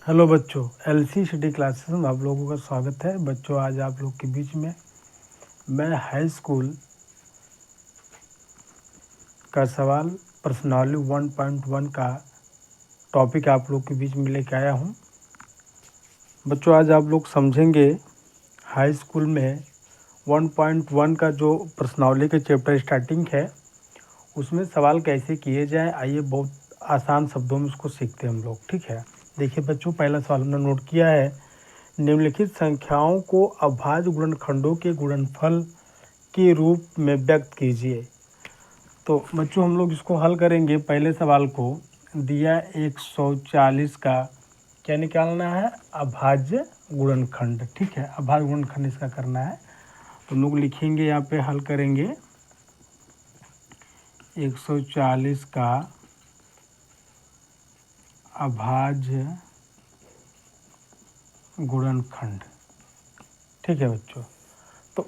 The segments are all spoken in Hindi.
हेलो बच्चों, एलसी सिटी क्लासेस में आप लोगों का स्वागत है। बच्चों, आज आप लोग के बीच में मैं हाई स्कूल का सवाल प्रश्नावली 1.1 का टॉपिक आप लोग के बीच में लेकर आया हूं। बच्चों, आज आप लोग समझेंगे हाई स्कूल में 1.1 का जो प्रश्नावली का चैप्टर स्टार्टिंग है उसमें सवाल कैसे किए जाए। आइए बहुत आसान शब्दों में उसको सीखते हैं हम लोग। ठीक है, देखिए बच्चों, पहला सवाल हमने नोट किया है, निम्नलिखित संख्याओं को अभाज्य गुणनखंडों के गुणनफल के रूप में व्यक्त कीजिए। तो बच्चों, हम लोग इसको हल करेंगे। पहले सवाल को दिया 140 का क्या निकालना है, अभाज्य गुणनखंड। ठीक है, अभाज्य गुणनखंड इसका करना है। तो हम लोग लिखेंगे, यहाँ पे हल करेंगे 140 का अभाज्य गुणनखंड। ठीक है बच्चों, तो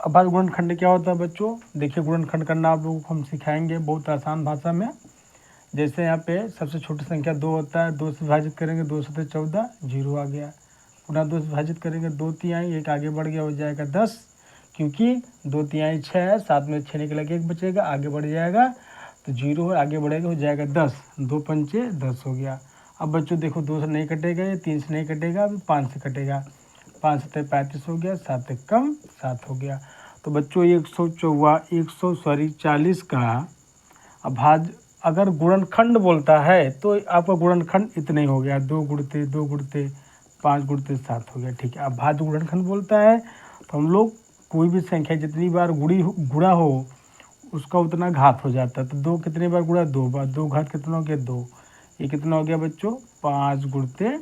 अभाज्य गुणनखंड क्या होता है बच्चों? देखिए, गुणनखंड करना आप लोगों को हम सिखाएंगे बहुत आसान भाषा में। जैसे यहाँ पे सबसे छोटी संख्या 2 होता है, 2 से विभाजित करेंगे, 2 से 14, 0 आ गया। पुनः 2 से विभाजित करेंगे, 2 तिहाई, एक आगे बढ़ गया, हो जाएगा 10, क्योंकि 2 तिहाई 6 है, 7 में 6 निकलेगा, एक बचेगा, आगे बढ़ जाएगा तो 0 है, आगे बढ़ेगा, हो जाएगा 10, 2 पंचे 10 हो गया। अब बच्चों देखो, 2 से नहीं कटेगा, ये 3 से नहीं कटेगा, अभी 5 से कटेगा, 5 से 35 हो गया, 7 कम 7 हो गया। तो बच्चों 140 का अभाज्य अगर गुणनखंड बोलता है तो आपका गुणनखंड इतने ही हो गया, 2 गुणते 2 गुणते 5 गुणते 7 हो गया। ठीक है, अभाज्य गुणनखंड बोलता है तो हम लोग कोई भी संख्या जितनी बार गुणा हो उसका उतना घात हो जाता है। तो 2 कितनी बार गुणा, 2 बार, 2 घात कितना हो गया, 2। ये कितना हो गया बच्चों, 5 गुणते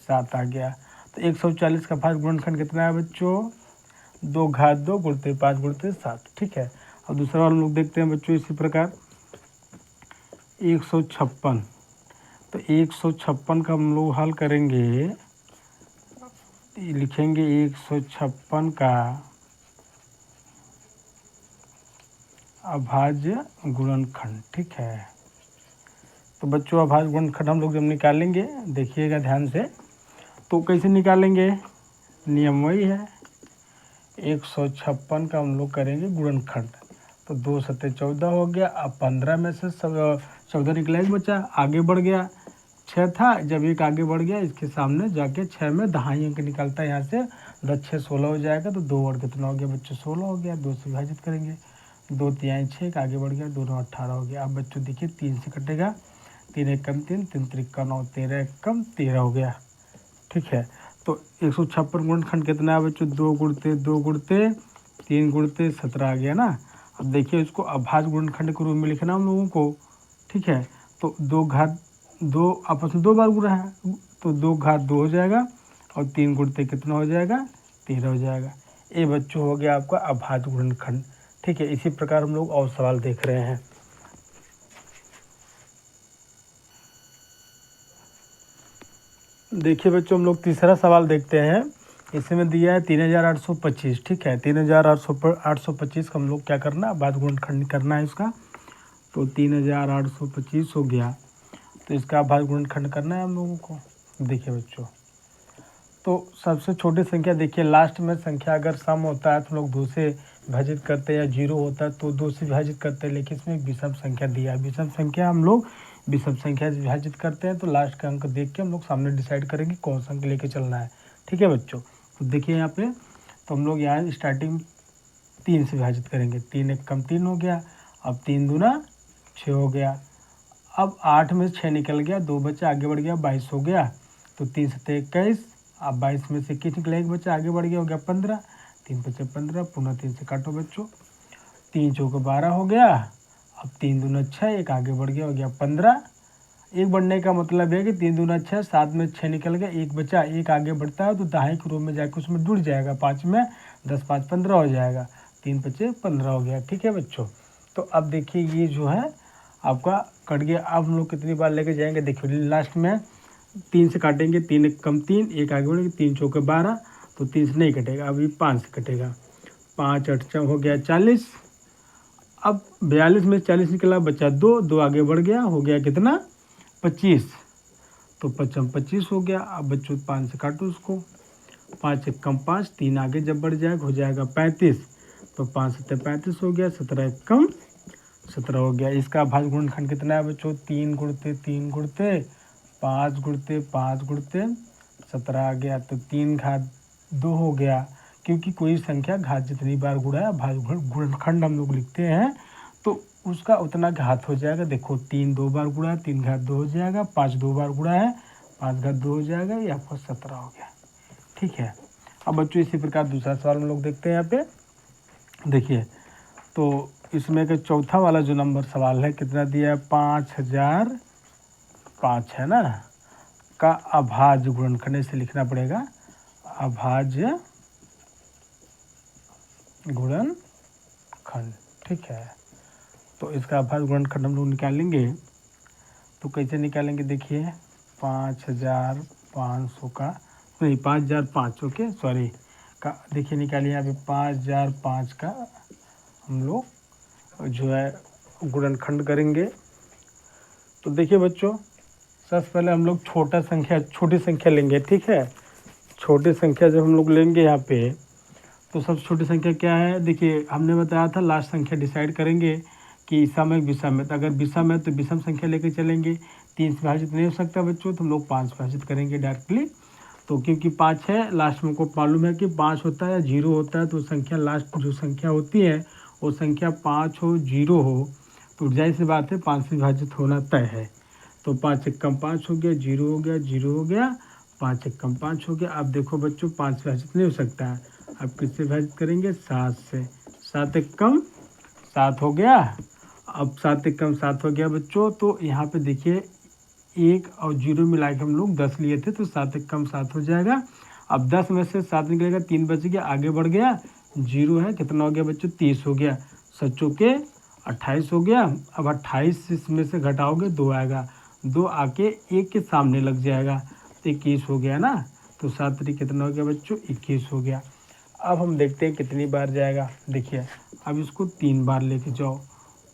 7 आ गया। तो 140 का अभाज्य गुणनखंड कितना है बच्चों, 2 घात 2 गुणते 5 गुणते 7। ठीक है, और दूसरा वाला हम लोग देखते हैं बच्चों इसी प्रकार 156। तो 156 का हम लोग हल करेंगे, लिखेंगे 156 का अभाज्य गुणनखंड। ठीक है, तो बच्चों अभाज्य गुणनखंड हम लोग जब निकालेंगे, देखिएगा ध्यान से, तो कैसे निकालेंगे, नियम वही है। 156 का हम लोग करेंगे गुणनखंड, तो 2 सत्ते 14 हो गया। अब 15 में से 14 निकला, एक बचा, आगे बढ़ गया, 6 था, जब एक आगे बढ़ गया इसके सामने जाके 6 में दहाई अंक निकलता है यहाँ से, 10 6 16 हो जाएगा। तो 2 और कितना हो गया बच्चों, 16 हो गया। 2 से विभाजित करेंगे, 2 तिहाई 6, एक आगे बढ़ गया, 2 9 18 हो गया। अब बच्चों देखिए 3 से कटेगा, 3 एक कम 3, 3 त्रिक 9, 13 एक कम 13 हो गया। ठीक है, तो 156 गुणनखंड कितना है बच्चों, 2 गुणते 2 गुणते 3 गुणते 17 आ गया ना। अब देखिए इसको अभाज्य गुणनखंड के रूप में लिखना हम लोगों को। ठीक है, तो 2 घात 2 आपस में 2 बार गुणा है, तो 2 घात 2 हो जाएगा, और 3 गुणते कितना हो जाएगा, 13 हो जाएगा। ये बच्चों हो गया आपका अभाज्य गुणनखंड। ठीक है, इसी प्रकार हम लोग और सवाल देख रहे हैं। देखिए बच्चों, हम लोग तीसरा सवाल देखते हैं। इसमें दिया है 3825। ठीक है, 3825 का हम लोग क्या करना है, अभाज्य गुणनखंड करना है इसका। तो 3825 हो गया, तो इसका अभाज्य गुणनखंड करना है हम लोगों को। देखिए बच्चों, तो सबसे छोटी संख्या, देखिए लास्ट में संख्या अगर सम होता है तो लोग 2 से विभाजित करते हैं, या 0 होता है तो 2 से विभाजित करते हैं, लेकिन इसमें विषम संख्या दिया है। विषम संख्या हम लोग विषम संख्या से विभाजित करते हैं, तो लास्ट का अंक देख के हम लोग सामने डिसाइड करेंगे कौन सा अंक लेके चलना है। ठीक है बच्चों, तो देखिए यहाँ पे, तो हम लोग यहाँ स्टार्टिंग 3 से विभाजित करेंगे, 3 एक कम 3 हो गया, अब 3 दूना 6 हो गया। अब 8 में 6 निकल गया, 2 बचा, आगे बढ़ गया, 22 हो गया। तो 3 सत्ते 21, अब 22 में से 21 निकला, एक बचा, आगे बढ़ गया, हो गया 15, 3 बचे 15, पुनः 3 से काटो बच्चों, 3 चौके 12 हो गया। अब 3 दूना 6, एक आगे बढ़ गया, हो गया 15। एक बढ़ने का मतलब है कि 3 दूना 6, 7 में 6 निकल गया, एक बचा, एक आगे बढ़ता है तो दहाई के रूप में जाकर उसमें जुड़ जाएगा, 5 में 10 5 15 हो जाएगा, 3 बचे 15 हो गया। ठीक है बच्चों, तो अब देखिए ये जो है आपका कट गया। अब हम लोग कितनी बार लेके जाएंगे, देखिए लास्ट में 3 से काटेंगे, 3 एक कम 3, एक आगे बढ़ेंगे, 3 चौके 12, तो 3 से नहीं कटेगा, अभी 5 से कटेगा, 5 8 हो गया 40। अब 42 में 40 निकला, बचा 2, 2 आगे बढ़ गया, हो गया कितना, 25। तो 5 25 हो गया। अब बच्चों 5 से काटो उसको, 5 एक कम 5, 3 आगे जब बढ़ जाएगा हो जाएगा 35, तो 5 7 35 हो गया, 17 एक कम 17 हो गया। इसका अभाज्य गुणनखंड कितना है बच्चों? 3 गुणते 3 गुणते 5 गुणते 5 गुणते 17 आ गया। तो 3 घात 2 हो गया, क्योंकि कोई संख्या घात जितनी बार गुणा है अभाज्य गुणनखंड हम लोग लिखते हैं तो उसका उतना घात हो जाएगा। देखो 3 2 बार गुणा है, 3 घात 2 हो जाएगा, 5 2 बार गुणा है, 5 घात 2 हो जाएगा, ये आपको 17 हो गया। ठीक है। अब बच्चों इसी प्रकार दूसरा सवाल हम लोग देखते हैं। यहाँ पे देखिए, तो इसमें का चौथा वाला जो नंबर सवाल है कितना दिया है? 5005 है ना, का अभाज्य गुणनखंड से लिखना पड़ेगा, अभाज्य गुणनखंड। ठीक है। तो इसका अभाज्य गुणनखंड हम लोग निकालेंगे, तो कैसे निकालेंगे? देखिए 5500 का नहीं 5005, ओके सॉरी का देखिए निकालिए यहाँ पे 5005 का हम लोग जो है गुणनखंड करेंगे। तो देखिए बच्चों, सबसे पहले हम लोग छोटी संख्या लेंगे। ठीक है। छोटी संख्या जब हम लोग लेंगे यहाँ पे, तो सबसे छोटी संख्या क्या है? देखिए हमने बताया था लास्ट संख्या डिसाइड करेंगे कि सम है विषम है, तो अगर विषम है तो विषम संख्या लेकर चलेंगे। 3 से विभाजित नहीं हो सकता बच्चों, तो हम लोग 5 विभाजित करेंगे डायरेक्टली। तो क्योंकि 5 है लास्ट में, को मालूम है कि 5 होता है या 0 होता है, तो संख्या लास्ट जो संख्या होती है वो संख्या 5 हो 0 हो, तो जाहिर सी बात है 5 से विभाजित होना तय है। तो 5 एक कम 5 हो गया, 0 हो गया, 0 हो गया, 5 एक कम 5 हो गया। अब देखो बच्चों 5 से विभाजित नहीं हो सकता है, अब किससे विभाजित करेंगे? 7 से। 7 एक कम 7 हो गया। अब 7 एक कम 7 हो गया बच्चों। तो यहाँ पे देखिए 1 और 0 मिला के हम लोग 10 लिए थे, तो 7 एक कम 7 हो जाएगा। अब 10 में से 7 निकलेगा, 3 बच गया, आगे बढ़ गया, 0 है, कितना हो गया बच्चों? 30 हो गया। सच्चों के 28 हो गया। अब 28 इसमें से घटाओगे 2 आएगा, 2 आके 1 के सामने लग जाएगा, तो 21 हो गया ना। तो 7 कितना हो गया बच्चों? 21 हो गया। अब हम देखते हैं कितनी बार जाएगा। देखिए अब इसको 3 बार लेके जाओ,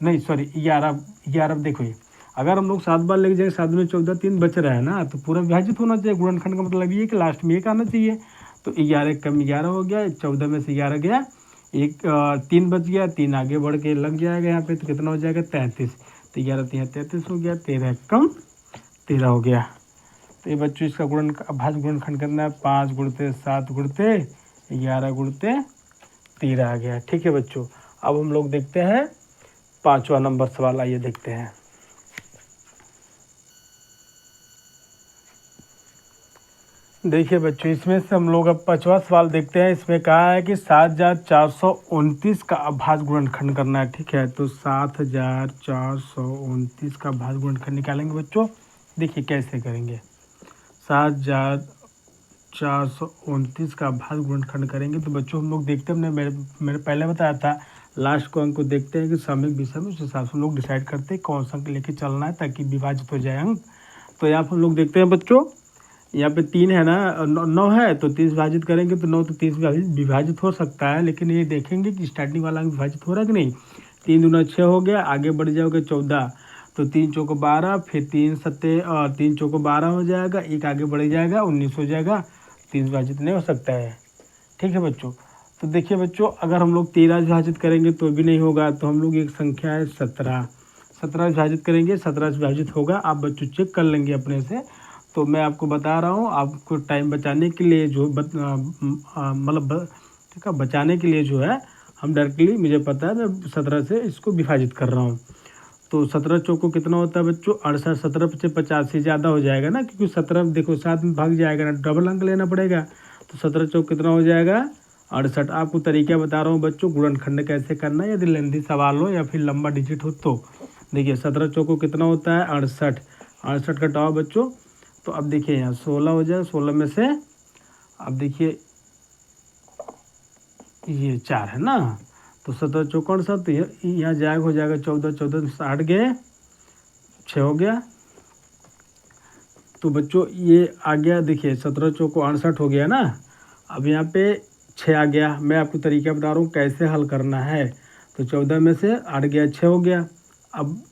नहीं सॉरी 11 देखो, ये अगर हम लोग 7 बार लेके जाएंगे, 7 में 14, 3 बच रहा है ना, तो पूरा विभाजित होना चाहिए। गुणनखंड का मतलब ये कि लास्ट में 1 आना चाहिए। तो 11 कम 11 हो गया, 14 में से 11 गया, 3 बच गया, 3 आगे बढ़ के लग जाएगा यहाँ पे, तो कितना हो जाएगा? 33। तो 11 3 33 हो गया, 13 कम 13 हो गया। तो ये बच्चों इसका अभाज्य गुणनखंड करना है, 5 गुणते 7 गुणते 11 गुणते 13 आ गया। ठीक है बच्चों। अब हम लोग देखते हैं 5वां नंबर सवाल, आइए देखते हैं। देखिए बच्चों, इसमें से हम लोग अब 5वां सवाल देखते हैं। इसमें कहा है कि 7429 का अभाज्य गुणनखंड करना है। ठीक है। तो 7429 का अभाज्य गुणनखंड निकालेंगे बच्चों। देखिए कैसे करेंगे। 7429 का अभाज्य गुणनखंड करेंगे, तो बच्चों हम लोग देखते हैं, मैंने पहले बताया था लास्ट को अंक को देखते हैं कि सामयिक विषम, उस हिसाब से हम लोग डिसाइड करते हैं कौन सा अंक लेके चलना है ताकि विभाजित हो जाए अंक। तो यहाँ पर हम लोग देखते हैं बच्चों, यहाँ पे 3 है ना, 9 है, तो 30 विभाजित करेंगे तो 9 तो 30 विभाजित हो सकता है, लेकिन ये देखेंगे कि स्टार्टिंग वाला अंक विभाजित हो रहा है कि नहीं। 3 दूना 6 हो गया, आगे बढ़ जाओगे 14, तो 3 चौक 12, फिर 3 चौक 12 हो जाएगा, 1 आगे बढ़ जाएगा, 19 हो जाएगा। 30 विभाजित नहीं हो सकता है। ठीक है बच्चों। तो देखिए बच्चों, अगर हम लोग 13 विभाजित करेंगे तो भी नहीं होगा, तो हम लोग एक संख्या है 17 विभाजित करेंगे, 17 विभाजित होगा। आप बच्चों चेक कर लेंगे अपने से। तो मैं आपको बता रहा हूँ, आपको टाइम बचाने के लिए जो मतलब ठीक है, बचाने के लिए जो है हम डायरेक्टली, मुझे पता है, मैं 17 से इसको विभाजित कर रहा हूँ। तो 17 चौको कितना होता है बच्चों? 68। 17 × 85 ज़्यादा हो जाएगा ना, क्योंकि 17 देखो 7 में भाग जाएगा ना, डबल अंक लेना पड़ेगा। तो 17 चौक कितना हो जाएगा? 68। आपको तरीका बता रहा हूँ बच्चों, गुणनखंड कैसे करना है, यदि लेंथी सवाल हो या फिर लंबा डिजिट हो तो। देखिए 17 चौको कितना होता है? 68। 68 घटाओ बच्चों, तो अब देखिए यहाँ 16 हो जाएगा, 16 में से अब देखिए ये 4 है ना, तो 17 चौक 68, तो यहाँ जाएगा हो जाएगा 14, 14 में 60 गए, 6 हो गया। तो बच्चों ये आ गया, देखिए 17 चौको 68 हो गया ना। अब यहाँ पे 6 आ गया। मैं आपको तरीका बता रहा हूँ कैसे हल करना है। तो 14 में से 8 गया, 6 हो गया। अब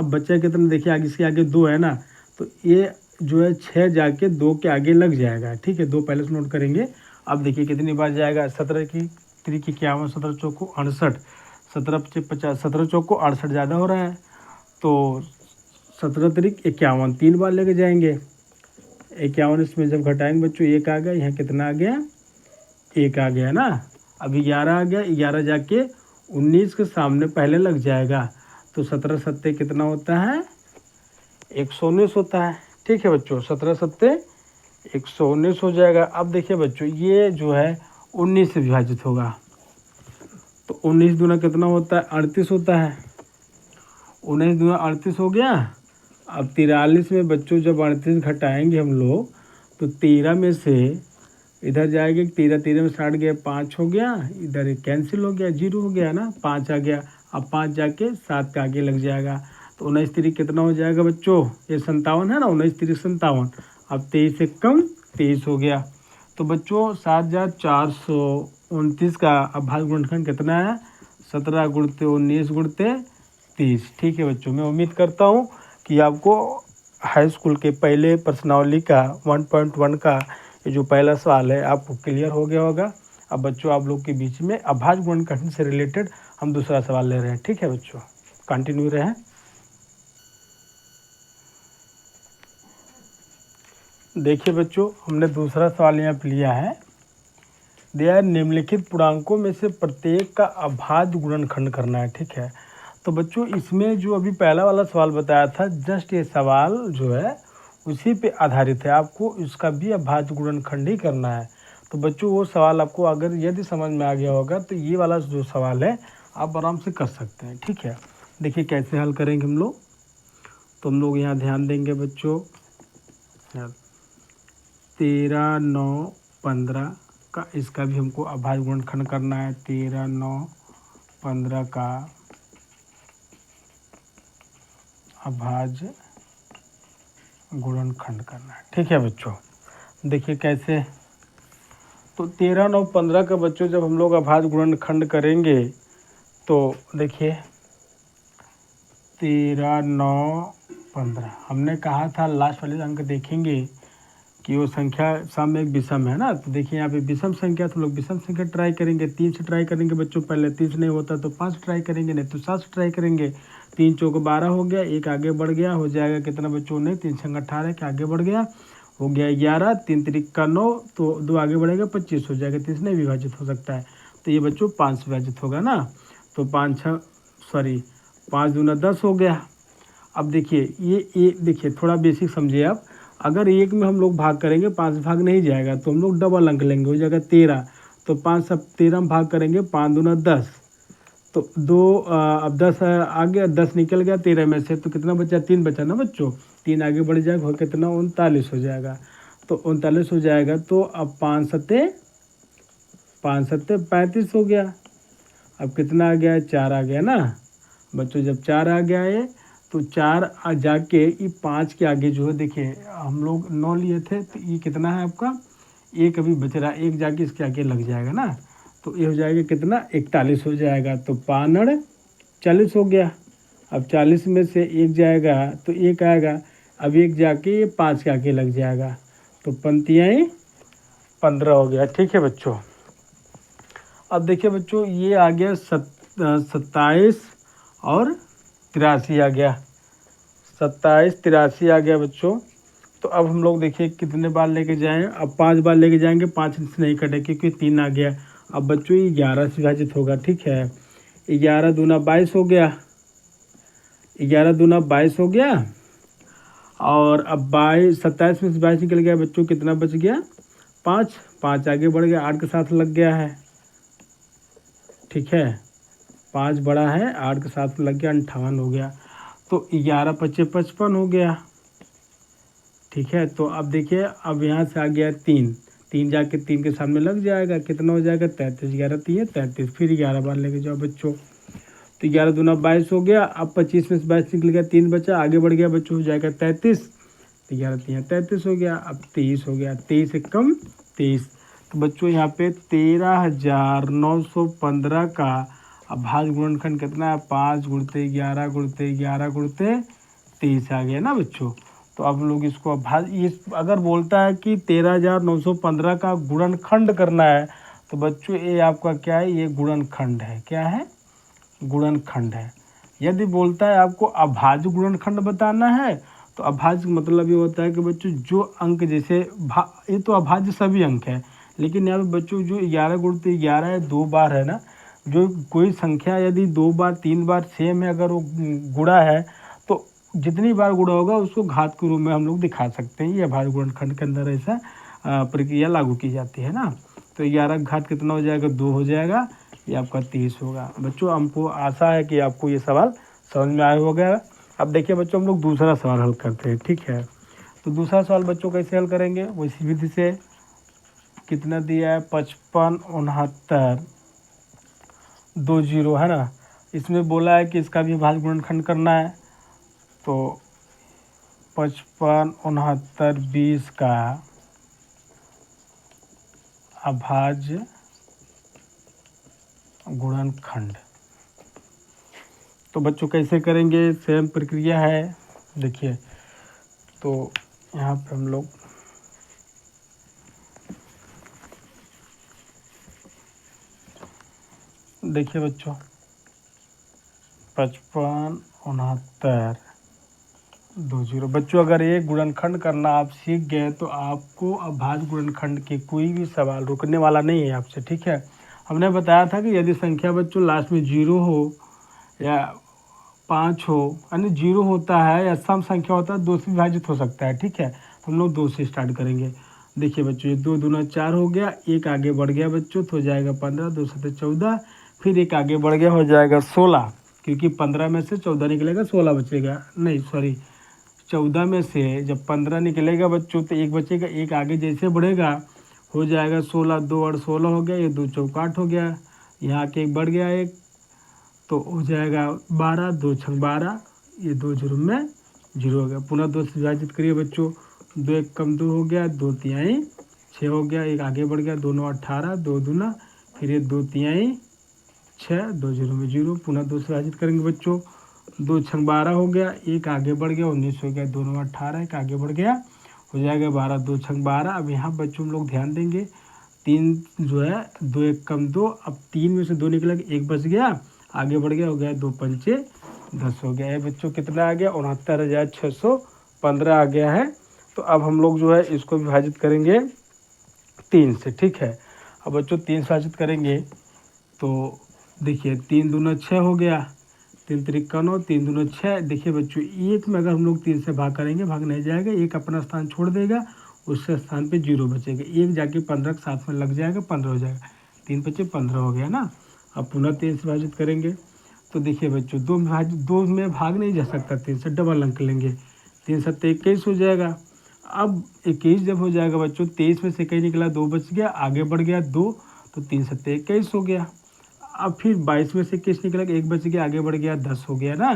बच्चे कितने, देखिए आगे इसके आगे 2 है ना, तो ये जो है 6 जाके 2 के आगे लग जाएगा, ठीक है, 2 पहले से नोट करेंगे। अब देखिए कितनी बार जाएगा, 17 की 3 की 51, 17 चौको 68, 17 पचे 50, 17 चौको 68 ज़्यादा हो रहा है, तो 17 तरीक 51 3 बार लेके जाएंगे। 51 इसमें जब घटाएंगे बच्चों 1 आ गया, यहाँ कितना आ गया, 1 आ गया ना। अभी 11 आ गया, 11 जाके 19 के सामने पहले लग जाएगा, तो 17 सत्ते कितना होता है, 119 होता है, ठीक है बच्चों, 17 सत्ते 119 हो जाएगा। अब देखिए बच्चों ये जो है 19 से विभाजित होगा, तो 19 दूना कितना होता है, 38 होता है, 19 दूना 38 हो गया। अब 43 में बच्चों जब 38 घटाएंगे हम लोग, तो 13 में से इधर जाएंगे, 13 13 में 60 गया, 5 हो गया, इधर एक कैंसिल हो गया, 0 हो गया ना, 5 आ गया। अब 5 जाके 7 के आगे लग जाएगा, तो 19 तरीक कितना हो जाएगा बच्चों, ये 57 है ना, 19 तरीक 57। अब 23 से कम 23 हो गया, तो बच्चों 7429 का अभाज्य गुणनखंड कितना है, 17 गुणते 19 गुणते 30। ठीक है बच्चों, मैं उम्मीद करता हूँ कि आपको हाई स्कूल के पहले प्रश्नावली का 1.1 का ये जो पहला सवाल है आपको क्लियर हो गया होगा। अब बच्चों आप लोग के बीच में अभाज्य गुणनखंड से रिलेटेड हम दूसरा सवाल ले रहे हैं, ठीक है बच्चों, कंटिन्यू रहें। देखिए बच्चों हमने दूसरा सवाल यहाँ पे लिया है, दिया निम्नलिखित पूर्णांकों में से प्रत्येक का अभाज्य गुणनखंड करना है, ठीक है। तो बच्चों इसमें जो अभी पहला वाला सवाल बताया था, जस्ट ये सवाल जो है उसी पे आधारित है, आपको इसका भी अभाज्य गुणनखंड ही करना है। तो बच्चों वो सवाल आपको अगर यदि समझ में आ गया होगा तो ये वाला जो सवाल है आप आराम से कर सकते हैं, ठीक है। देखिए कैसे हल करेंगे हम लोग, तो हम लोग यहाँ ध्यान देंगे बच्चों, 13 9 15 का इसका भी हमको अभाज्य गुणनखंड करना है, 13 9 15 का अभाज्य गुणनखंड करना है, ठीक है बच्चों। देखिए कैसे, तो 13 9 15 का बच्चों जब हम लोग अभाज्य गुणनखंड करेंगे तो देखिए 13 9 15 हमने कहा था लास्ट वाले अंक देखेंगे कि वो संख्या सामने एक विषम है ना, तो देखिए यहाँ पे विषम संख्या, तो लोग विषम संख्या ट्राई करेंगे, 3 से ट्राई करेंगे बच्चों, पहले 3 से नहीं होता तो 5 से ट्राई करेंगे, नहीं तो 7 से ट्राई करेंगे। 3 चौक 12 हो गया, एक आगे बढ़ गया, हो जाएगा कितना बच्चों, नहीं 3 संग 18 के आगे बढ़ गया, हो गया 11, 3 तरीक का 9, तो 2 आगे बढ़ेगा 25 हो जाएगा, 3 नहीं विभाजित हो सकता है, तो ये बच्चों 5 से विभाजित होगा ना, तो 5 दूना 10 हो गया। अब देखिए ये देखिए थोड़ा बेसिक समझिए आप, अगर एक में हम लोग भाग करेंगे 5 भाग नहीं जाएगा तो हम लोग डबल अंक लेंगे, हो जाएगा 13, तो 5 सब 13 में भाग करेंगे, 5 दूना 10, तो 2 अब 10 आ गया, 10 निकल गया 13 में से, तो कितना बचा, 3 बचा ना बच्चों, 3 आगे बढ़ जाएगा, हो कितना 39 हो जाएगा, तो 39 हो जाएगा, तो अब 5 सत्ते 35 हो गया। अब कितना आ गया, 4 आ गया ना बच्चों, जब 4 आ गया है तो 4 जाके ये 5 के आगे जो है, देखिए हम लोग 9 लिए थे, तो ये कितना है आपका, एक अभी बच रहा है, एक जाके इसके आगे लग जाएगा ना, तो ये हो जाएगा कितना, 41 हो जाएगा, तो 5 40 हो गया। अब 40 में से एक जाएगा तो एक आएगा, अब एक जाके ये 5 के आगे लग जाएगा, तो पंक्तियाँ 15 हो गया, ठीक है बच्चों। अब देखिए बच्चों ये आ गया 27 और 83 आ गया, 27 83 आ गया बच्चों। तो अब हम लोग देखिए कितने बार लेके जाएं, अब 5 बार लेके जाएंगे, 5 से नहीं कटे क्योंकि 3 आ गया। अब बच्चों ये 11 से विभाजित होगा, ठीक है, 11 दूना 22 हो गया, 11 दूना 22 हो गया, और अब 27 में से 22 निकल गया बच्चों, कितना बच गया, 5 आगे बढ़ गया, 8 के साथ लग गया है, ठीक है, 5 बड़ा है, 8 के साथ लग गया, 58 हो गया, तो 11 पचे 55 हो गया, ठीक है। तो अब देखिए अब यहाँ से आ गया 3 जाके 3 के सामने लग जाएगा, कितना हो जाएगा, 33, 11 3 33, फिर 11 बार लेके जाओ बच्चों, तो 11 दूना 22 हो गया, अब 25 में से 22 निकल गया, 3 बचा, आगे बढ़ गया बच्चों, हो जाएगा 33, तो 11 3 33 हो गया, अब 23 हो गया, 23 से कम 23, तो बच्चों यहाँ पे 13,915 का अभाज्य गुणनखंड कितना है, 5 गुणते 11 गुणते 11 गुणते 23 आ गया ना बच्चों। तो अब लोग इसको अभाज्य, ये अगर बोलता है कि 13,915 का गुणनखंड करना है तो बच्चों ये आपका क्या है, ये गुणनखंड है। क्या है? गुणनखंड है। यदि बोलता है आपको अभाज्य गुणनखंड बताना है तो अभाज्य मतलब ये होता है कि बच्चों जो अंक जैसे ये तो अभाज्य सभी अंक है, लेकिन यहाँ पे बच्चों जो 11 गुणित 11 है 2 बार है ना, जो कोई संख्या यदि 2 बार 3 बार सेम है, अगर वो गुणा है तो जितनी बार गुणा होगा उसको घात के रूप में हम लोग दिखा सकते हैं। ये अभाज्य गुणनखंड के अंदर ऐसा प्रक्रिया लागू की जाती है ना। तो 11 का घात कितना हो जाएगा? 2 हो जाएगा, ये आपका 30 होगा। बच्चों हमको आशा है कि आपको ये सवाल समझ में आया होगा। अब देखिए बच्चों हम लोग दूसरा सवाल हल करते हैं, ठीक है। तो दूसरा सवाल बच्चों कैसे हल करेंगे? वैसी विधि से। कितना दिया है? 55 69 2 0 है ना। इसमें बोला है कि इसका भी अभाज्य गुणनखंड करना है। तो 55 69 20 का अभाज्य गुणनखंड। तो बच्चों कैसे करेंगे? सेम प्रक्रिया है। देखिए तो यहाँ पे हम लोग देखिए बच्चों 55 69 2 0। बच्चों अगर ये गुणनखंड करना आप सीख गए तो आपको अभाज्य गुणनखंड के कोई भी सवाल रुकने वाला नहीं है आपसे, ठीक है। हमने बताया था कि यदि संख्या बच्चों लास्ट में 0 हो या 5 हो, यानी 0 होता है या सम संख्या होता है 2 से विभाजित हो सकता है, ठीक है। तो हम लोग 2 से स्टार्ट करेंगे। देखिए बच्चों ये 2 दूना 4 हो गया, एक आगे बढ़ गया बच्चों तो हो जाएगा 15, 2 7 14, फिर एक आगे बढ़ गया हो जाएगा 16, क्योंकि 15 में से 14 निकलेगा 16 बचेगा, नहीं सॉरी 14 में से जब 15 निकलेगा बच्चों तो एक बचेगा, एक आगे जैसे बढ़ेगा हो जाएगा 16, 2 और 16 हो गया, ये 2 चौका 8 हो गया, यहाँ के एक बढ़ गया एक तो हो जाएगा 12, 2 छंग 12, ये 2 0 में 0 हो गया। पुनः 2 से विभाजित करिए बच्चों, 2 1 कम 2 हो गया, 2 तिहाई 6 हो गया, एक आगे बढ़ गया, 2 9 18, 2 दूना फिर ये 2 तिहाई 6, 2 0 में 0, पुनः 2 से विभाजित करेंगे बच्चों, 2 छंग 12 हो गया, एक आगे बढ़ गया 19 हो गया, 2 9 18, एक आगे बढ़ गया हो जाएगा 12, 2 छंग 12। अब यहाँ बच्चों हम लोग ध्यान देंगे 3 जो है 2 1 कम 2, अब 3 में से 2 निकला, एक बच गया, आगे बढ़ गया हो गया 2 पंचे 10 हो गया है बच्चों। कितना आ गया? 69,615 आ गया है। तो अब हम लोग जो है इसको विभाजित करेंगे 3 से, ठीक है। अब बच्चों 3 से विभाजित करेंगे तो देखिए 3 दूना 6 हो गया, 3 त्रिका 9, 3 दूना 6। देखिए बच्चों एक में अगर हम लोग 3 से भाग करेंगे भाग नहीं जाएगा, एक अपना स्थान छोड़ देगा, उसके स्थान पे 0 बचेगा, एक जाके 15 के साथ में लग जाएगा, 15 हो जाएगा, 3 बचे 15 हो गया ना। अब पुनः 3 से विभाजित करेंगे तो देखिए बच्चों 2 में भाग नहीं जा सकता, 3 से डबल अंक लेंगे, 3 7 21 हो जाएगा। अब 21 जब हो जाएगा बच्चों 23 में से 21 निकला, 2 बच गया, आगे बढ़ गया 2, तो 3 7 21 हो गया। अब फिर 22 में से 21 निकला, 1 बच गया, आगे बढ़ गया 10 हो गया ना।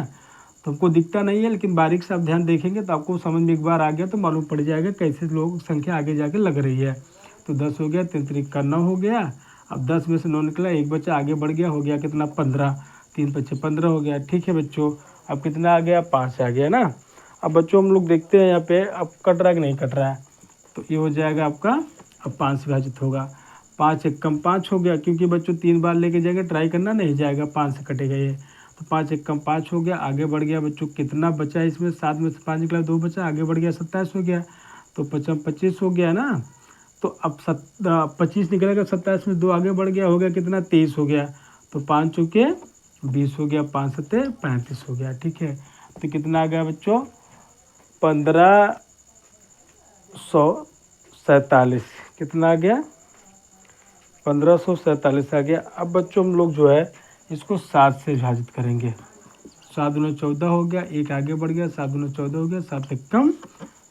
तो हमको दिखता नहीं है लेकिन बारीक से आप ध्यान देखेंगे तो आपको समझ में एक बार आ गया तो मालूम पड़ जाएगा कैसे लोग संख्या आगे जाके लग रही है। तो 10 हो गया, 3 त्रिका 9 हो गया, अब 10 में से 9 निकला, एक बच्चा आगे बढ़ गया हो गया कितना 15, 3 बच्चे 15 हो गया, ठीक है बच्चों। अब कितना आ गया? 5 आ गया ना। अब बच्चों हम लोग देखते हैं यहाँ पे अब कट रहा है कि नहीं कट रहा है, तो ये हो जाएगा आपका, अब 5 से विभाजित होगा, 5 1 कम 5 हो गया, क्योंकि बच्चों 3 बार लेके जाएगा, ट्राई करना नहीं जाएगा, 5 से कटेगा ये, तो 5 1 कम 5 हो गया, आगे बढ़ गया बच्चों, कितना बचा इसमें, 7 में से 5 निकला, 2 बचा, आगे बढ़ गया 27 हो गया, तो 25 हो गया ना। तो अब 25 निकलेगा, 27 में 2 आगे बढ़ गया हो गया कितना 23 हो गया, तो 5 चौके 20 हो गया, 5 सत्ते 35 हो गया, ठीक है। तो कितना आ गया बच्चों? 1547। कितना आ गया? 1547 आ गया। अब बच्चों हम लोग जो है इसको 7 से विभाजित करेंगे, 7 दूना 14 हो गया, एक आगे बढ़ गया, 7 दूना 14 हो गया, 7 एक कम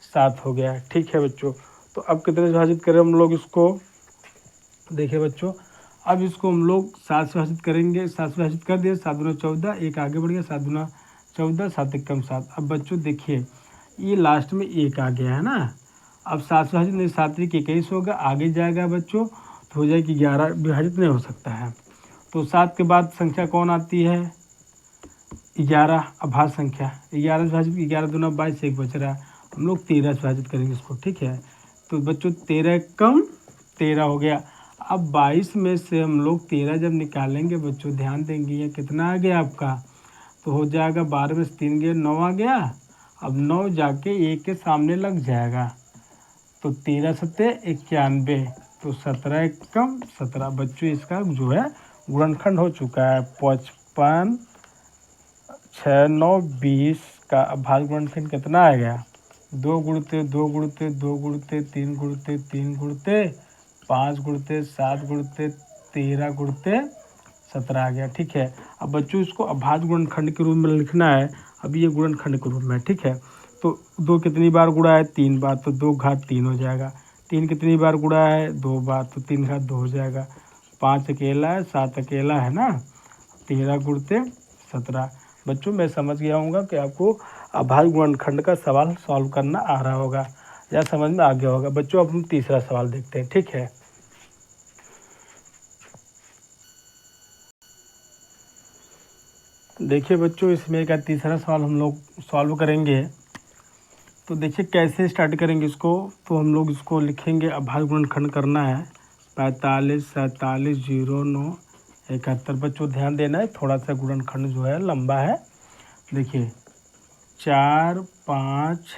7 हो गया, ठीक है बच्चों। तो अब कितने विभाजित करें हम लोग इसको? देखिए बच्चों अब इसको हम लोग 7 से विभाजित करेंगे, 7 से विभाजित कर दिए, 7 दूना 14, एक आगे बढ़ गया, 7 दूना 14, 7 एक कम 7। अब बच्चों देखिए ये लास्ट में एक आ गया है ना। अब 7 से विभाजित नहीं, 7 एक 21 होगा, आगे जाएगा बच्चों तो हो जाएगी 11, विभाजित नहीं हो सकता है। तो 7 के बाद संख्या कौन आती है? 11, अभाज्य संख्या। 11 से विभाजित, 11 दूना 22, एक बच रहा है, हम लोग 13 से विभाजित करेंगे इसको, ठीक है। तो बच्चों 13 कम 13 हो गया। अब 22 में से हम लोग 13 जब निकालेंगे बच्चों, ध्यान देंगे ये कितना आ गया आपका, तो हो जाएगा 12 में से 3 गया 9 आ गया। अब 9 जाके 1 के सामने लग जाएगा, तो 13 सत्ते 91, तो 17 कम 17। बच्चों इसका जो है गुणनखंड हो चुका है 55 6 9 20 का। अब भाग गुणनखंड कितना आ गया, 2 गुणते 2 गुणते 2 गुणते 3 गुणते 3 गुणते 5 गुणते 7 गुणते 13 गुणते 17 आ गया, ठीक है। अब बच्चों इसको अभाज्य गुणनखंड के रूप में लिखना है। अब ये गुणनखंड के रूप में, ठीक है। तो 2 कितनी बार गुणा है, 3 बार, तो 2 घात 3 हो जाएगा। 3 कितनी बार गुणा है, 2 बार, तो 3 घात 2 हो जाएगा। 5 अकेला है, 7 अकेला है ना, 13 गुणते 17। बच्चों मैं समझ गया हूँ कि आपको अभाज्य गुणनखंड का सवाल सॉल्व करना आ रहा होगा या समझ में आ गया होगा। बच्चों अब हम तीसरा सवाल देखते हैं, ठीक है। देखिए बच्चों, इसमें का तीसरा सवाल हम लोग सॉल्व करेंगे। तो देखिए कैसे स्टार्ट करेंगे इसको। तो हम लोग इसको लिखेंगे, अभाज्य गुणनखंड करना है 45 47 0 9 71। बच्चों ध्यान देना है, थोड़ा सा गुणनखंड जो है लंबा है। देखिए 4 5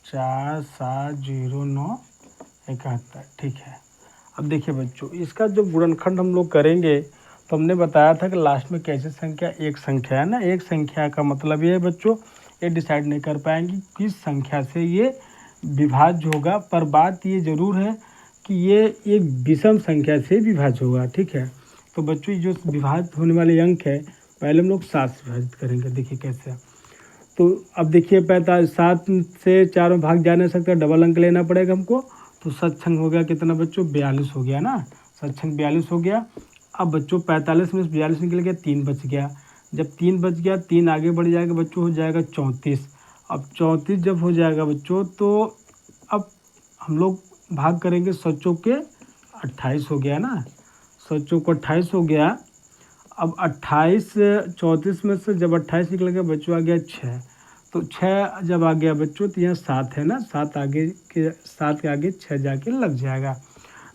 4 7 0 9 71, ठीक है। अब देखिए बच्चों, इसका जो गुणनखंड हम लोग करेंगे, तो हमने बताया था कि लास्ट में कैसे संख्या एक संख्या है ना, एक संख्या का मतलब ये है बच्चों, ये डिसाइड नहीं कर पाएंगे किस संख्या से ये विभाज्य होगा, पर बात ये जरूर है कि ये एक विषम संख्या से विभाज्य होगा, ठीक है। तो बच्चों जो विभाज्य होने वाले अंक है, पहले हम लोग 7 से विभाजित करेंगे। देखिए कैसे। तो अब देखिए 45 7 से 4 में भाग जा नहीं सकता, डबल अंक लेना पड़ेगा हमको। तो सत्संग हो गया कितना बच्चों, 42 हो गया ना, सत्संग 42 हो गया। अब बच्चों 45 में से 42 निकल गया, 3 बच गया। जब 3 बच गया, 3 आगे बढ़ जाएगा बच्चों, हो जाएगा 34। अब 34 जब हो जाएगा बच्चों, तो अब हम लोग भाग करेंगे 100 चौके 28 हो गया ना, 100 चौके 28 हो गया। अब 28 34 में से जब 28 निकल गया बच्चों, आ गया 6। तो 6 जब आ गया बच्चों, तो यहाँ 7 है ना, 7 आगे के 7 के आगे 6 जाके लग जाएगा।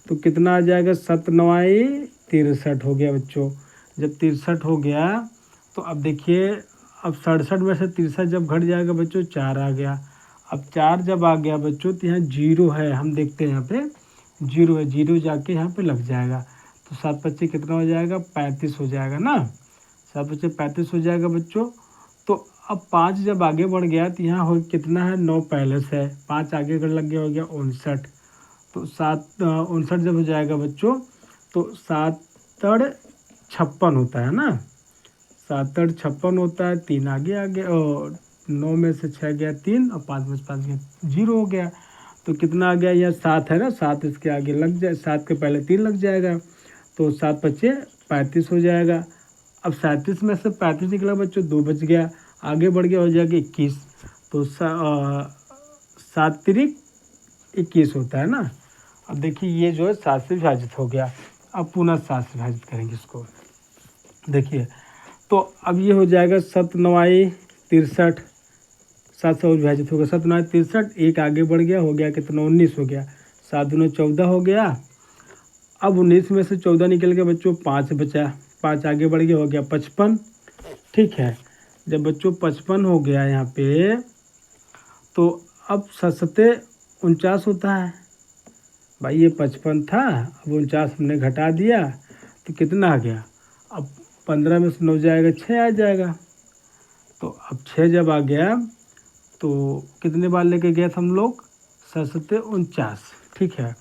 तो कितना आ जाएगा, 7 9 63 हो गया बच्चों। जब 63 हो गया, तो अब देखिए, अब 67 में से 63 जब घट जाएगा बच्चों, 4 आ गया। अब 4 जब आ गया बच्चों, तो यहाँ 0 है, हम देखते हैं यहाँ पे 0 है, 0 जाके यहाँ पे लग जाएगा। तो 7 25 कितना हो जाएगा, 35 हो जाएगा ना, 7 25 35 हो जाएगा बच्चों। तो अब 5 जब आगे बढ़ गया, तो यहाँ हो कितना है, 9 पहले से है, 5 आगे अगर लग गया, हो गया 59। तो 7 59 जब हो जाएगा बच्चों, तो 7 तड़ 56 होता है ना, 7 तड़ 56 होता है। 3 आगे और 9 में से 6 गया 3, और 5 में से 5 गया 0 हो गया। तो कितना आ गया, यहाँ 7 है ना, 7 इसके आगे लग जाए, 7 के पहले 3 लग जाएगा, तो 7 25 35 हो जाएगा। अब 37 में से 35 निकला बच्चों, 2 बच गया, आगे बढ़ गया, हो जाएगा 21। तो 7 तिरिक 21 होता है ना। अब देखिए ये जो है 7 से विभाजित हो गया। अब पुनः 7 से विभाजित करेंगे इसको। देखिए तो अब ये हो जाएगा 7 9 63, 7 से विभाजित हो गया, 7 9 63, एक आगे बढ़ गया, हो गया कितना, 19 हो गया, 7 दूनी 14 हो गया। अब 19 में से 14 निकल गया बच्चों, 5 बचा, 5 आगे बढ़ गया, हो गया 55, ठीक है। जब बच्चों 55 हो गया यहाँ पे, तो अब 7 49 होता है भाई, ये 55 था, अब 49 हमने घटा दिया, तो कितना आ गया, अब 15 में से 9 जाएगा, 6 आ जाएगा। तो अब 6 जब आ गया, तो कितने बार लेके गए थे हम लोग, 7 49, ठीक है।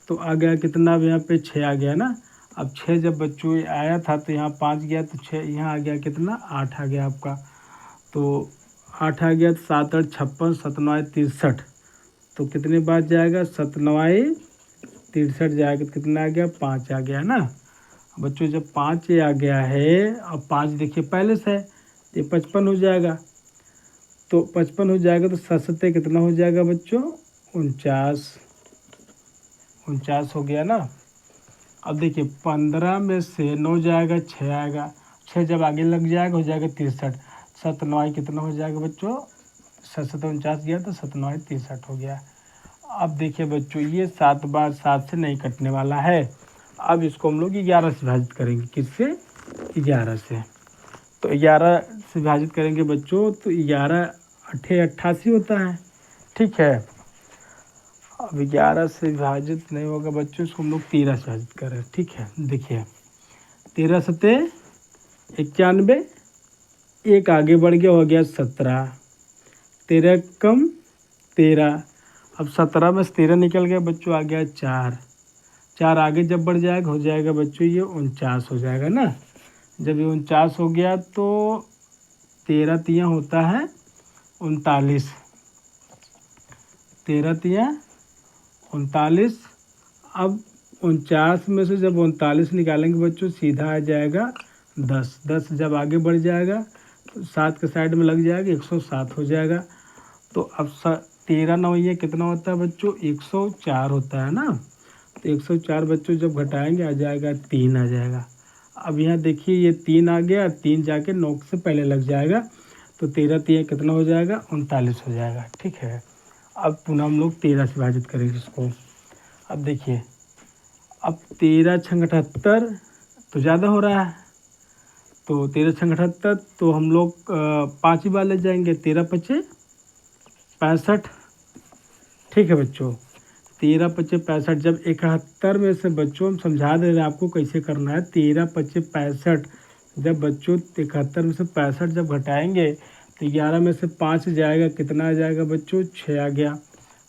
तो आ गया कितना, अब यहाँ पे 6 आ गया ना। अब 6 जब बच्चों आया था, तो यहाँ 5 गया, तो 6 यहाँ आ गया कितना, 8 आ गया आपका। तो 8 आ गया, तो 7 8 56, 7 9 63, तो कितने बार जाएगा, 7 9 63 जाएगा, तो कितना आ गया, 5 आ गया ना। बच्चों जब 5 आ गया है, अब 5 देखिए पहले से है, ये 55 हो जाएगा। तो 55 हो जाएगा, तो 7 कितना हो जाएगा बच्चों, 49, 49 हो गया ना। अब देखिए 15 में से 9 जाएगा, 6 आएगा, 6 जब आगे लग जाएगा, हो जाएगा 63, 7 9 कितना हो जाएगा बच्चों, 7 49 गया तो 7 9 63 हो गया। अब देखिए बच्चों, ये 7 बार 7 से नहीं कटने वाला है। अब इसको हम लोग 11 से विभाजित करेंगे। किससे? 11 से। तो 11 से विभाजित करेंगे बच्चों, तो 11 अट्ठे 88 होता है। ठीक है। अब 11 से विभाजित नहीं होगा बच्चों, इसको हम लोग 13 से विभाजित करें। ठीक है, देखिए 13 सते 91, एक आगे बढ़ गया, हो गया 17, 13 कम 13। अब 17 में से 13 निकल गया बच्चों, आ गया 4, 4 आगे जब बढ़ जाएगा हो जाएगा बच्चों ये 49 हो जाएगा ना। जब ये 49 हो गया तो 13 तियाँ होता है 39, 13 तियाँ 39। अब 49 में से जब 39 निकालेंगे बच्चों, सीधा आ जाएगा 10, 10 जब आगे बढ़ जाएगा तो 7 के साइड में लग जाएगा, 107 हो जाएगा। तो अब 13 9 ये कितना होता है बच्चों? 104 होता है ना। तो 104 बच्चों जब घटाएंगे आ जाएगा 3 आ जाएगा। अब यहाँ देखिए ये 3 आ गया, 3 जाके 9 से पहले लग जाएगा, तो 13 3 कितना हो जाएगा? 39 हो जाएगा। ठीक है। अब पुनः हम लोग 13 से विभाजित करेंगे इसको। अब देखिए, अब 13 छंग 78 तो ज़्यादा हो रहा है, तो 13 छंग 78 तो हम लोग 5 ही बार ले जाएंगे, 13 पचे 65। ठीक है बच्चों, 13 पचे 65। जब 71 में से बच्चों, हम समझा दे रहे हैं आपको कैसे करना है। 13 पचे 65, जब बच्चों 71 में से 65 जब घटाएंगे तो 11 में से 5 जाएगा, कितना आ जाएगा बच्चों? 6 आ गया।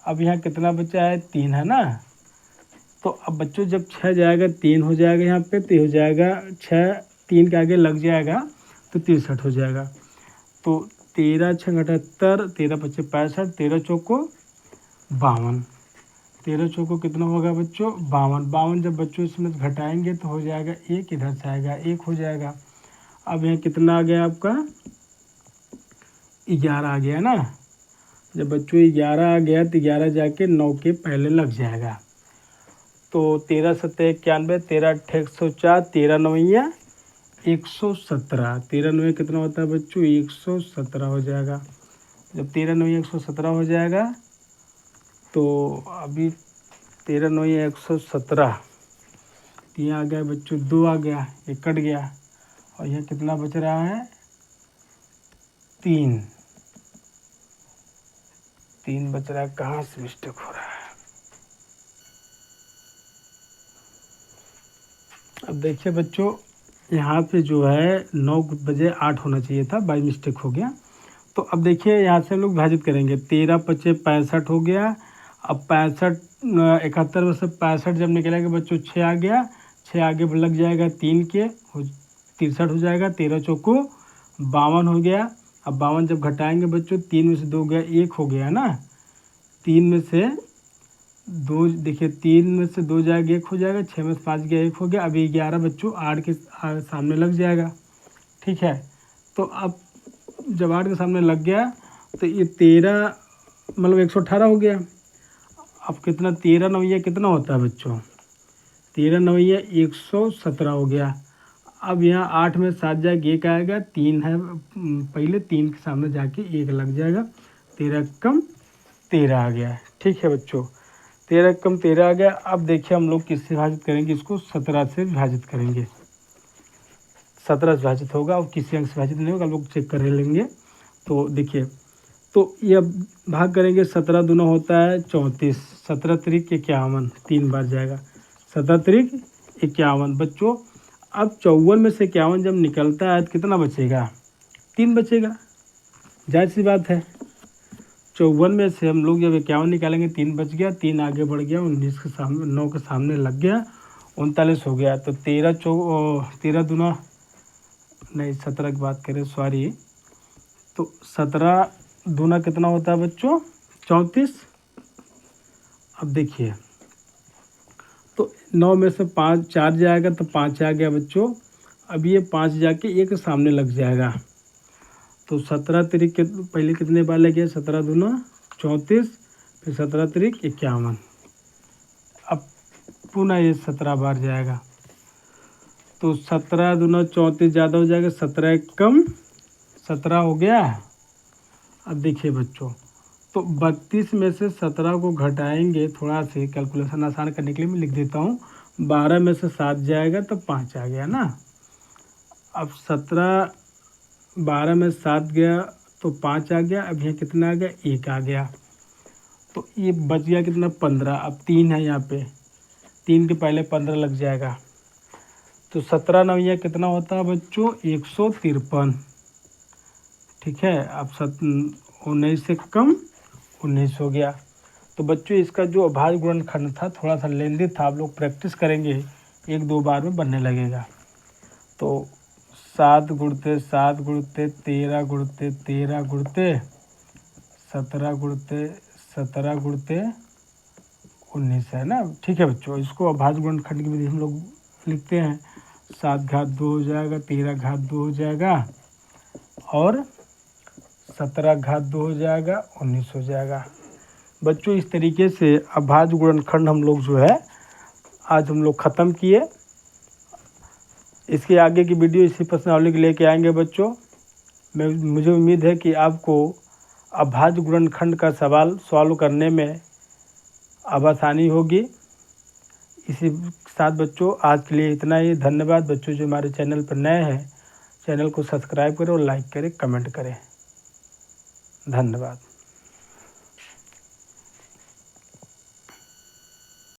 अब यहाँ कितना बचा है? 3 है ना। तो अब बच्चों जब 6 जाएगा 3 हो जाएगा यहाँ पे, तो हो जाएगा 6, 3 के आगे लग जाएगा तो 63 हो जाएगा। तो 13 छंग 78, 13 पचे 65, 13 चौको 52, 13 चौको कितना होगा बच्चों? 52। 52 जब बच्चों इसमें घटाएंगे तो हो जाएगा 1, इधर से आएगा 1 हो जाएगा। अब यहाँ कितना आ गया आपका? 11 आ गया ना। जब बच्चों 11 आ गया तो 11 जाके 9 के पहले लग जाएगा। तो 13 सत्ते 91, 13 अट्ठे 104, 13 नवैया 117, 13 नवैया कितना होता है बच्चों? 117 हो जाएगा। जब 13 नवैया 117 हो जाएगा तो अभी 13 नवैया 117, 3 आ गया बच्चों, 2 आ गया, ये कट गया, और यहाँ कितना बच रहा है? 3, 3 बच रहा है। कहाँ से मिस्टेक हो रहा है? अब देखिए बच्चों, यहाँ पे जो है 9 बजे 8 होना चाहिए था, बाई मिस्टेक हो गया। तो अब देखिए यहाँ से हम लोग विभाजित करेंगे। 13 पचे 65 हो गया। अब 65 71 में से 65 जब निकलेगा बच्चों 6 आ गया, 6 आगे लग जाएगा 3 के, 63 हो जाएगा। 13 चौको 52 हो गया। अब 52 जब घटाएंगे बच्चों, 3 में से 2 गया, 1 हो गया ना। 3 में से 2, देखिए 3 में से 2 जाएगा 1 हो जाएगा, 6 में से 5 गया 1 हो गया। अभी 11 बच्चों 8 के सामने लग जाएगा। ठीक है। तो अब जब 8 के सामने लग गया तो ये 13 मतलब 118 हो गया। अब कितना? 13 नवैया कितना होता है बच्चों? 13 नवैया 117 हो गया। अब यहाँ 8 में 7 जाएगा, 1 आएगा, 3 है पहले, 3 के सामने जाके 1 लग जाएगा, 13 कम 13 आ गया। ठीक है बच्चों, 13 कम 13 आ गया। अब देखिए हम लोग किससे विभाजित करेंगे इसको? 17 से विभाजित करेंगे। 17 से विभाजित होगा और किसी अंक से विभाजित नहीं होगा, हम लोग चेक कर लेंगे। तो देखिए, तो ये भाग करेंगे, 17 दूना होता है 34, 17 त्रिक 51, 3 बार जाएगा, 17 त्रिक 51 बच्चों। अब 54 में से 51 जब निकलता है तो कितना बचेगा? 3 बचेगा, जायज़ सी बात है। 54 में से हम लोग जब 51 निकालेंगे, 3 बच गया, 3 आगे बढ़ गया, 19 के सामने 9 के सामने लग गया, 39 हो गया। तो 13 दूना नहीं, 17 की बात करें, सॉरी। तो 17 दूना कितना होता है बच्चों? 34। अब देखिए, तो 9 में से 5 4 जाएगा तो 5 आ गया बच्चों। अब ये 5 जाके 1 सामने लग जाएगा, तो 17 तिरिक के पहले कितने बार लगे? 17 दूना 34, फिर 17 तिरिक 51। अब पुनः ये 17 बार जाएगा, तो 17 दूना 34 ज़्यादा हो जाएगा, 17 कम 17 हो गया। अब देखिए बच्चों, तो 32 में से 17 को घटाएंगे, थोड़ा से कैलकुलेशन आसान करने के लिए मैं लिख देता हूँ। 12 में से 7 जाएगा तो 5 आ गया ना। अब 12 में 7 गया तो 5 आ गया। अब यहाँ कितना आ गया, 1 आ गया। तो ये बच गया कितना, 15। अब 3 है यहाँ पे, 3 के पहले 15 लग जाएगा। तो 17 नविया कितना होता है बच्चों, 153। ठीक है। अब 19 से कम 19 हो गया। तो बच्चों इसका जो अभाज्य गुणनखंड था थोड़ा सा लेंदी था, आप लोग प्रैक्टिस करेंगे 1-2 बार में बनने लगेगा। तो 7 गुणते 7 गुणते 13 गुणते 13 गुणते 17 गुणते 17 गुणते 19 है ना। ठीक है बच्चों, इसको अभाज्य गुणनखंड की विधि हम लोग लिखते हैं। 7 घात 2 हो जाएगा, 13 घात 2 हो जाएगा और 17 घात 2 हो जाएगा, 19 हो जाएगा। बच्चों इस तरीके से अभाज्य गुणनखंड हम लोग जो है आज हम लोग ख़त्म किए। इसके आगे की वीडियो इसी प्रश्नावली के लेके आएंगे बच्चों। मुझे उम्मीद है कि आपको अभाज्य गुणनखंड का सवाल सॉल्व करने में अब आसानी होगी। इसी साथ बच्चों आज के लिए इतना ही। धन्यवाद बच्चों, जो हमारे चैनल पर नए हैं चैनल को सब्सक्राइब करें और लाइक करें, कमेंट करें। धन्यवाद।